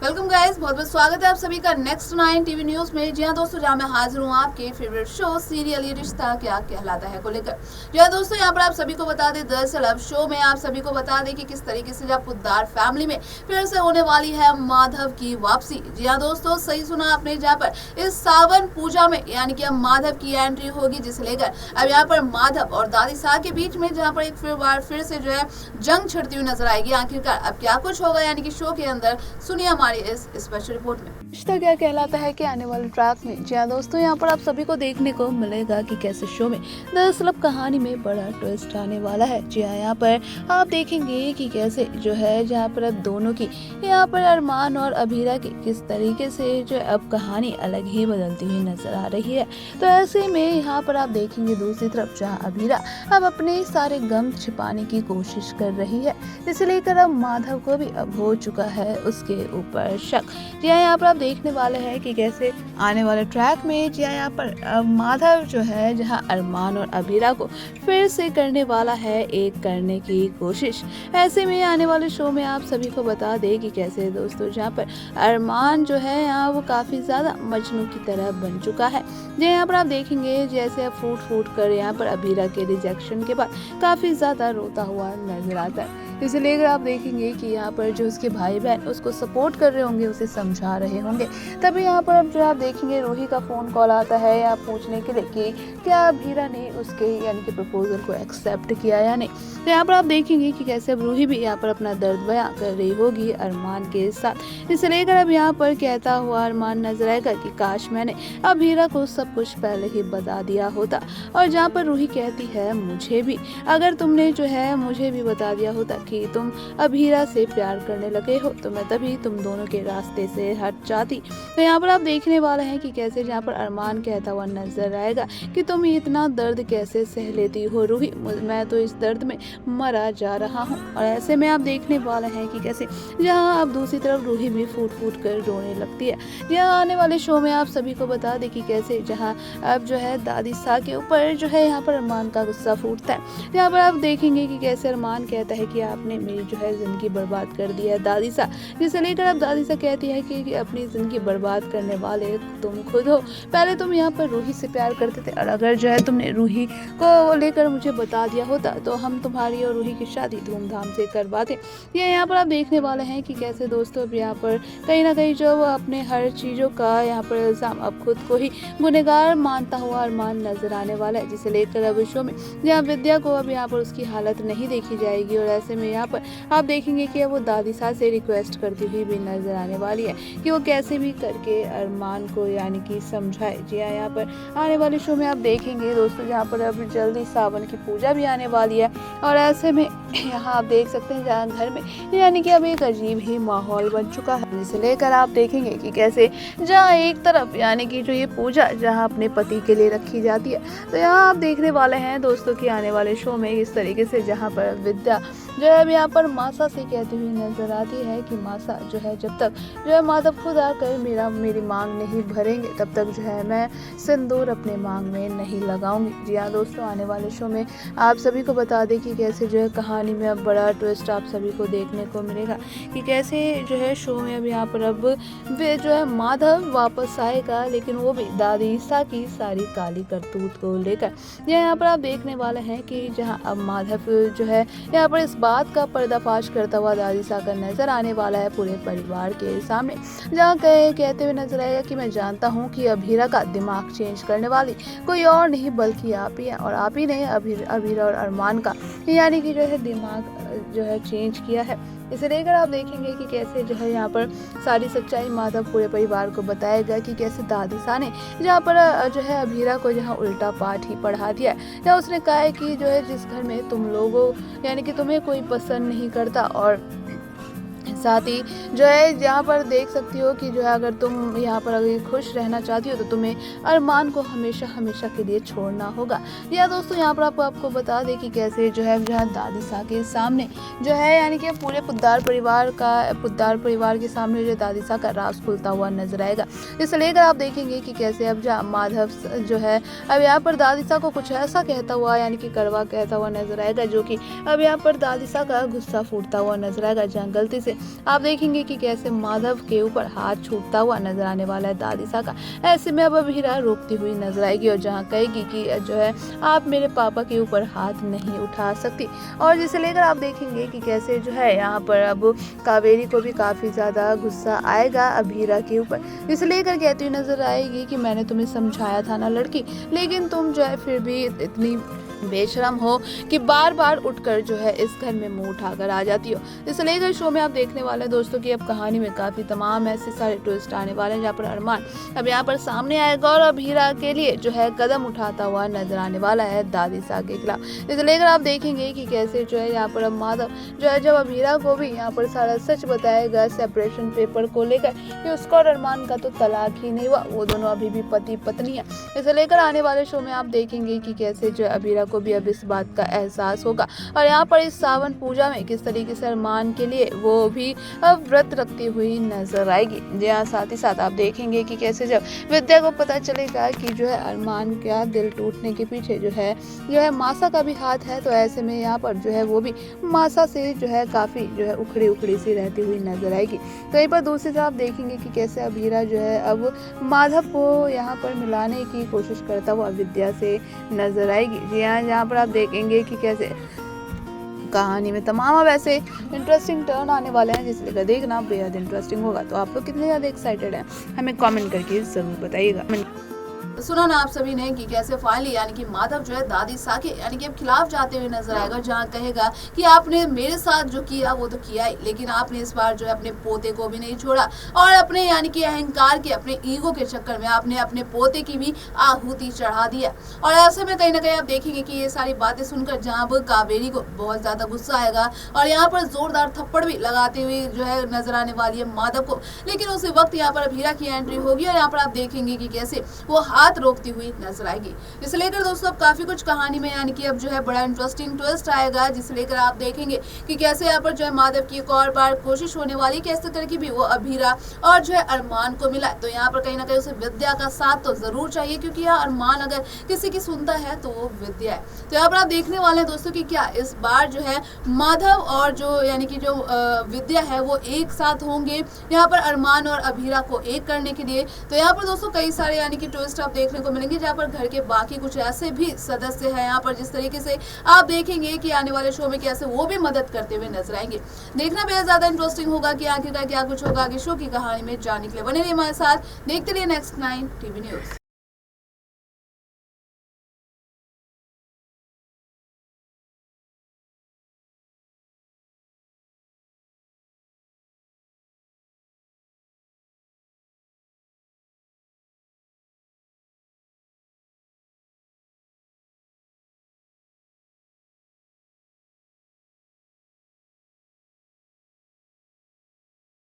Welcome guys, बहुत बहुत स्वागत है आप सभी का नेक्स्ट 9 टीवी न्यूज में। जी हाँ दोस्तों, जहाँ मैं हाजिर हूँ आपके फेवरेट शो सीरियल ये रिश्ता क्या कहलाता है को लेकर। जी हाँ दोस्तों, यहाँ पर आप सभी को बता दें, दरअसल अब शो में आप सभी को बता दें कि किस तरीके से जब पुद्दार फैमिली में फिर से होने वाली है माधव की वापसी। जी हाँ दोस्तों, सही सुना आपने, जहाँ पर इस सावन पूजा में यानी कि अब माधव की एंट्री होगी, जिसे लेकर अब यहाँ पर माधव और दादी साहब के बीच में जहाँ पर एक बार फिर से जो है जंग छिड़ती हुई नजर आएगी। आखिरकार अब क्या कुछ होगा यानी कि शो के अंदर, सुनिए हमारी इस स्पेशल रिपोर्ट में। रिश्ता क्या कहलाता है कि आने वाले ट्रैक में जी हाँ दोस्तों, यहाँ पर आप सभी को देखने को मिलेगा कि कैसे शो में दरअसल अब कहानी में बड़ा ट्विस्ट आने वाला है। जी हाँ, यहाँ पर आप देखेंगे कि कैसे जो है जहाँ पर अब दोनों की यहाँ पर अरमान और अभीरा की किस तरीके से जो अब कहानी अलग ही बदलती हुई नजर आ रही है। तो ऐसे में यहाँ पर आप देखेंगे दूसरी तरफ जहाँ अभीरा अब अपने सारे गम छिपाने की कोशिश कर रही है, इसे लेकर अब माधव को भी अब हो चुका है उसके ऊपर शक। जी हाँ, यहाँ पर आप देखने वाले हैं कि कैसे आने वाले ट्रैक में जी हाँ यहाँ पर माधव जो है जहाँ अरमान और अभीरा को फिर से करने वाला है एक करने की कोशिश। ऐसे में आने वाले शो में आप सभी को बता दें कि कैसे दोस्तों जहाँ पर अरमान जो है यहाँ वो काफ़ी ज़्यादा मजनू की तरह बन चुका है। जी यहाँ पर आप देखेंगे जैसे अब फूट फूट कर यहाँ पर अभीरा के रिजेक्शन के बाद काफ़ी ज़्यादा रोता हुआ नजर आता है। इसे लेकर आप देखेंगे कि यहाँ पर जो उसके भाई बहन उसको सपोर्ट कर रहे होंगे, उसे समझा रहे होंगे। तभी यहाँ पर अब जो आप देखेंगे रूही का फ़ोन कॉल आता है या पूछने के लिए कि क्या अभीरा ने उसके यानी कि प्रपोजल को एक्सेप्ट किया या नहीं। तो यहाँ पर आप देखेंगे कि कैसे अब रूही भी यहाँ पर अपना दर्द बयां कर रही होगी अरमान के साथ। इसे लेकर अब यहाँ पर कहता हुआ अरमान नजर आएगा कि काश मैंने अभीरा को सब कुछ पहले ही बता दिया होता। और जहाँ पर रूही कहती है मुझे भी, अगर तुमने जो है मुझे भी बता दिया होता कि तुम अभीरा से प्यार करने लगे हो तो मैं तभी तुम दोनों के रास्ते से हट जाती। तो यहाँ पर आप देखने वाले हैं कि कैसे यहाँ पर अरमान कहता हुआ नजर आएगा कि तुम इतना दर्द कैसे सह लेती हो रूही, मैं तो इस दर्द में मरा जा रहा हूँ। और ऐसे में आप देखने वाले हैं कि कैसे जहाँ अब दूसरी तरफ रूही भी फूट फूट कर रोने लगती है। यहाँ आने वाले शो में आप सभी को बता दें कि कैसे जहाँ अब जो है दादी सा के ऊपर जो है यहाँ पर अरमान का गुस्सा फूटता है। यहाँ पर आप देखेंगे कि कैसे अरमान कहता है कि आपने मेरी जो है जिंदगी बर्बाद कर दी है दादी सा, जिसे लेकर अब दादी सा कहती है कि अपनी जिंदगी बर्बाद करने वाले तुम खुद हो। पहले तुम यहाँ पर रूही से प्यार करते थे और अगर जो है तुमने रूही को लेकर मुझे बता दिया होता तो हम तुम्हारी और रूही की शादी धूमधाम से करवाते। ये यहाँ पर आप देखने वाले हैं कि कैसे दोस्तों अब यहाँ पर कहीं ना कहीं जो अपने हर चीज़ों का यहाँ पर इल्जाम अब खुद को ही गुनहगार मानता हुआ अरमान नजर आने वाला है, जिसे लेकर अब शो में जहाँ विद्या को अब यहाँ पर उसकी हालत नहीं देखी जाएगी। और ऐसे में यहाँ पर आप देखेंगे कि वो दादी साहब से रिक्वेस्ट करती हुई भी नजर आने वाली है कि वो कैसे भी करके अरमान को यानी कि समझाए। जी हाँ, यहाँ पर आने वाले शो में आप देखेंगे दोस्तों जहाँ पर अब जल्दी सावन की पूजा भी आने वाली है। और ऐसे में यहाँ आप देख सकते हैं जहाँ घर में यानी कि अब एक अजीब ही माहौल बन चुका है, जिसे लेकर आप देखेंगे कि कैसे जहाँ एक तरफ यानी कि जो ये पूजा जहाँ अपने पति के लिए रखी जाती है, तो यहाँ आप देखने वाले हैं दोस्तों कि आने वाले शो में इस तरीके से जहाँ पर विद्या जो है अब यहाँ पर मासा से कहती हुई नजर आती है कि मासा जो है जब तक जो है माधव खुद आकर मेरी मांग नहीं भरेंगे तब तक जो है मैं सिंदूर अपने मांग में नहीं लगाऊंगी। जी हाँ दोस्तों, आने वाले शो में आप सभी को बता दें कि कैसे जो है कहानी में अब बड़ा ट्विस्ट आप सभी को देखने को मिलेगा कि कैसे जो है शो में अब यहाँ पर अब जो है माधव वापस आएगा, लेकिन वो भी दादी सा की सारी काली करतूत को लेकर। यहाँ पर आप देखने वाले हैं कि जहाँ अब माधव जो है यहाँ पर इस बात का पर्दाफाश करता हुआ दादी सा का नजर आने वाला है पूरे परिवार के सामने, जहाँ कहते हुए नजर आएगा कि मैं जानता हूँ कि अभीरा का दिमाग चेंज करने वाली कोई और नहीं बल्कि आप ही हैं, और आप ही ने अभीरा और अरमान का यानी कि जो है दिमाग जो है चेंज किया है। इसे लेकर आप देखेंगे कि कैसे जो है यहाँ पर सारी सच्चाई माधव पूरे परिवार को बताएगा कि कैसे दादी सा ने जहाँ पर जो है अभीरा को जहाँ उल्टा पाठ ही पढ़ा दिया है, या उसने कहा है कि जो है जिस घर में तुम लोगों यानी कि तुम्हें कोई पसंद नहीं करता, और साथ ही जो है यहाँ पर देख सकती हो कि जो है अगर तुम यहाँ पर अगर खुश रहना चाहती हो तो तुम्हें अरमान को हमेशा हमेशा के लिए छोड़ना होगा। या दोस्तों यहाँ पर आपको बता दें कि कैसे जो है जहाँ दादी सा के सामने जो है यानी कि पूरे पुद्दार परिवार के सामने जो दादी सा का राज खुलता हुआ नजर आएगा। इसे लेकर आप देखेंगे कि कैसे अब जहाँ माधव जो है अब यहाँ पर दादी सा को कुछ ऐसा कहता हुआ यानी कि कड़वा कहता हुआ नजर आएगा, जो कि अब यहाँ पर दादी सा का गुस्सा फूटता हुआ नजर आएगा, जहाँ गलती से आप देखेंगे कि कैसे माधव के ऊपर हाथ छूटता हुआ नजर आने वाला है दादीसा का। ऐसे में अब अभीरा रोकती हुई नजर आएगी और जहाँ कहेगी कि जो है आप मेरे पापा के ऊपर हाथ नहीं उठा सकती। और जिसे लेकर आप देखेंगे कि कैसे जो है यहाँ पर अब कावेरी को भी काफ़ी ज़्यादा गुस्सा आएगा अभीरा के ऊपर, जिसे लेकर कहती हुई नजर आएगी कि मैंने तुम्हें समझाया था ना लड़की, लेकिन तुम जो है फिर भी इतनी बेशरम हो कि बार बार उठकर जो है इस घर में मुंह उठाकर आ जाती हो। इसे लेकर शो में आप देखने वाले हैं दोस्तों कि अब कहानी में काफ़ी तमाम ऐसे सारे ट्विस्ट आने वाले हैं जहाँ पर अरमान अब यहाँ पर सामने आएगा और अभीरा के लिए जो है कदम उठाता हुआ नजर आने वाला है दादीसा के खिलाफ। इसे लेकर आप देखेंगे कि कैसे जो है यहाँ पर अब माधव जो है जब अभीरा को भी यहाँ पर सारा सच बताएगा सेपरेशन पेपर को लेकर कि उसका और अरमान का तो तलाक ही नहीं हुआ, वो दोनों अभी भी पति पत्नी है। इसे लेकर आने वाले शो में आप देखेंगे कि कैसे जो अभीरा को भी अब इस बात का एहसास होगा और यहाँ पर इस सावन पूजा में किस तरीके से अरमान के लिए वो भी अब व्रत रखती हुई नजर आएगी। जी हाँ, साथ ही साथ आप देखेंगे कि कैसे जब विद्या को पता चलेगा कि जो है अरमान का दिल टूटने के पीछे जो है मासा का भी हाथ है, तो ऐसे में यहाँ पर जो है वो भी मासा से जो है काफी जो है उखड़ी उखड़ी सी रहती हुई नजर आएगी। तो यहीं पर दूसरी तरफ आप देखेंगे कि कैसे अभीरा जो है अब माधव को यहाँ पर मिलाने की कोशिश करता हुआ विद्या से नजर आएगी। जी हाँ, यहाँ पर आप देखेंगे कि कैसे कहानी में तमाम अब ऐसे इंटरेस्टिंग टर्न आने वाले हैं जिसे लेकर देखना बेहद इंटरेस्टिंग होगा। तो आप लोग कितने ज़्यादा एक्साइटेड हैं हमें कमेंट करके ज़रूर बताइएगा। सुना ना आप सभी ने कि कैसे फाइनली यानी कि माधव जो है दादीसा के यानी कि अब खिलाफ जाते हुए नजर आएगा, जहां कहेगा कि आपने मेरे साथ जो किया वो तो किया ही, लेकिन आपने इस बार जो है अपने पोते को भी नहीं छोड़ा और अपने यानी कि अहंकार के अपने ईगो के चक्कर में आपने अपने पोते की भी आहुति चढ़ा दिया। और ऐसे में कहीं ना कहीं आप देखेंगे कि ये सारी बातें सुनकर जहां पर कावेरी को बहुत ज्यादा गुस्सा आएगा और यहाँ पर जोरदार थप्पड़ भी लगाते हुए जो है नजर आने वाली है माधव को। लेकिन उसी वक्त यहाँ पर अभीरा की एंट्री होगी और यहाँ पर आप देखेंगे कि कैसे वो हाथ रोकती हुई नजर आएगी। इसे लेकर दोस्तों अब काफी कुछ कहानी में यानी कि अब जो है बड़ा इंटरेस्टिंग ट्विस्ट आएगा, जिसे लेकर आप देखेंगे कि कैसे यहाँ पर जो है माधव की एक और बार कोशिश होने वाली कैसे करके भी वो अभीरा और जो है अरमान को मिला। तो यहाँ पर कहीं ना कहीं उसे विद्या का साथ तो जरूर चाहिए, क्योंकि यहाँ अरमान अगर किसी की सुनता है तो वो विद्या है। तो यहाँ पर आप देखने वाले हैं दोस्तों कि क्या इस बार जो है माधव और जो यानी कि जो विद्या है वो एक साथ होंगे यहाँ पर अरमान और अभीरा को एक करने के लिए। तो यहाँ पर दोस्तों कई सारे यानी कि ट्विस्ट आप देखने को मिलेंगे, जहाँ पर घर के बाकी कुछ ऐसे भी सदस्य हैं यहाँ पर जिस तरीके से आप देखेंगे कि आने वाले शो में कैसे वो भी मदद करते हुए नजर आएंगे। देखना बेहद ज्यादा इंटरेस्टिंग होगा कि आखिरकार क्या कुछ होगा आगे शो की कहानी में जानने के लिए बने रहिए हमारे साथ, देखते रहिए नेक्स्ट 9 टीवी न्यूज।